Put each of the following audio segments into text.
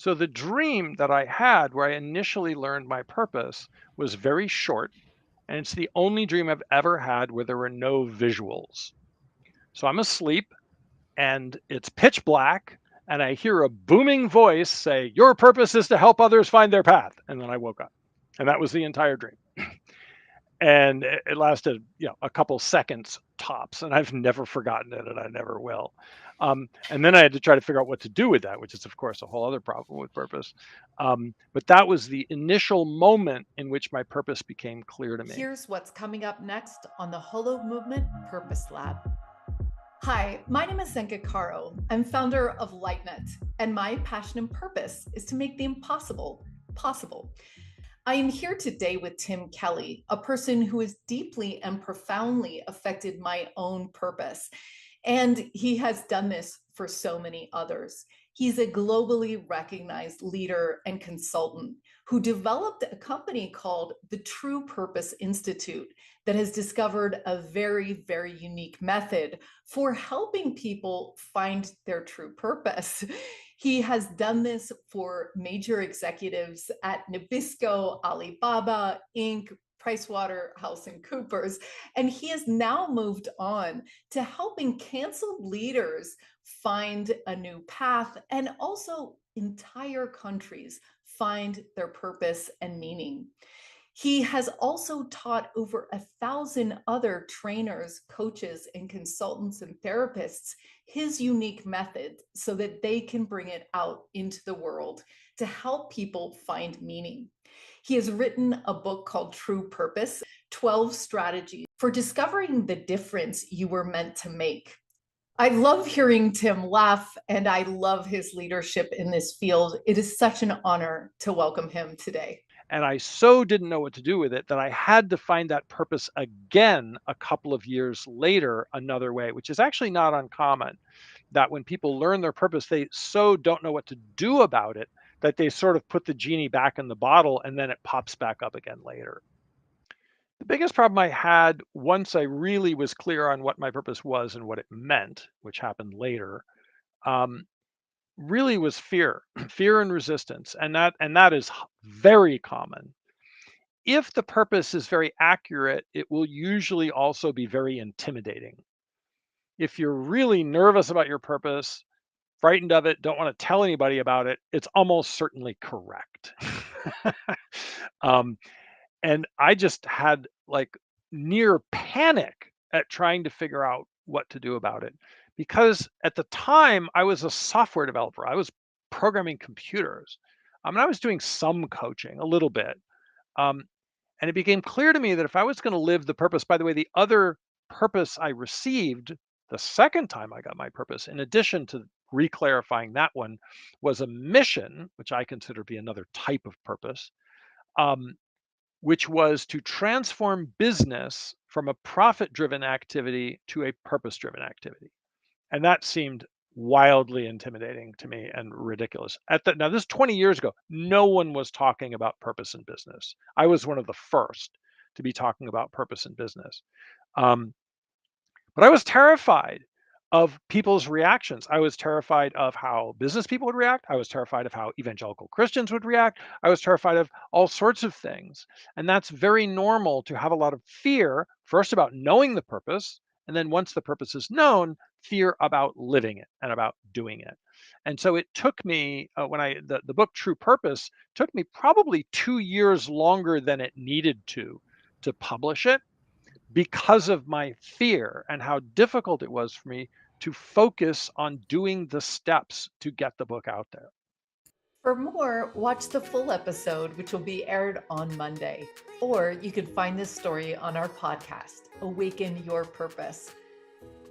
So the dream that I had where I initially learned my purpose was very short, and it's the only dream I've ever had where there were no visuals. So I'm asleep and it's pitch black, and I hear a booming voice say, "Your purpose is to help others find their path." And then I woke up. And that was the entire dream. And it lasted, a couple seconds tops, and I've never forgotten it, and I never will. And then I had to try to figure out what to do with that, which is, of course, a whole other problem with purpose. But that was the initial moment in which my purpose became clear to me. Here's what's coming up next on the Holo Movement Purpose Lab. Hi, my name is Zenka Caro. I'm founder of LightNet, and my passion and purpose is to make the impossible possible. I am here today with Tim Kelley, a person who has deeply and profoundly affected my own purpose. And he has done this for so many others. He's a globally recognized leader and consultant who developed a company called the True Purpose Institute that has discovered a very, very unique method for helping people find their true purpose. He has done this for major executives at Nabisco, Alibaba, Inc., PricewaterhouseCoopers, and he has now moved on to helping canceled leaders find a new path and also entire countries find their purpose and meaning. He has also taught over 1,000 other trainers, coaches, and consultants and therapists his unique method so that they can bring it out into the world to help people find meaning. He has written a book called True Purpose, 12 Strategies for Discovering the Difference You Were Meant to Make. I love hearing Tim laugh, and I love his leadership in this field. It is such an honor to welcome him today. And I so didn't know what to do with it that I had to find that purpose again a couple of years later, another way, which is actually not uncommon. That when people learn their purpose, they so don't know what to do about it that they sort of put the genie back in the bottle and then it pops back up again later. The biggest problem I had once I really was clear on what my purpose was and what it meant, which happened later, um, really was fear, fear and resistance, and that is very common. If the purpose is very accurate, it will usually also be very intimidating. If you're really nervous about your purpose, frightened of it, don't want to tell anybody about it, it's almost certainly correct. um, and I just had like near panic at trying to figure out what to do about it because at the time I was a software developer. I was programming computers. And I was doing some coaching a little bit. Um, and it became clear to me that if I was going to live the purpose, by the way, the other purpose I received the second time I got my purpose, in addition to reclarifying that one, was a mission, which I consider to be another type of purpose, um, which was to transform business from a profit driven activity to a purpose driven activity. And that seemed wildly intimidating to me and ridiculous. Now, this is 20 years ago. No one was talking about purpose in business. I was one of the first to be talking about purpose in business. Um, but I was terrified of people's reactions. I was terrified of how business people would react. I was terrified of how evangelical Christians would react. I was terrified of all sorts of things. And that's very normal to have a lot of fear, first about knowing the purpose, and then once the purpose is known, fear about living it and about doing it. And so it took me, the book True Purpose took me probably 2 years longer than it needed to publish it because of my fear and how difficult it was for me to focus on doing the steps to get the book out there. For more, watch the full episode, which will be aired on Monday. Or you can find this story on our podcast, Awaken Your Purpose.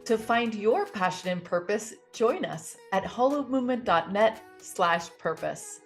To find your passion and purpose, join us at holomovement.net/purpose.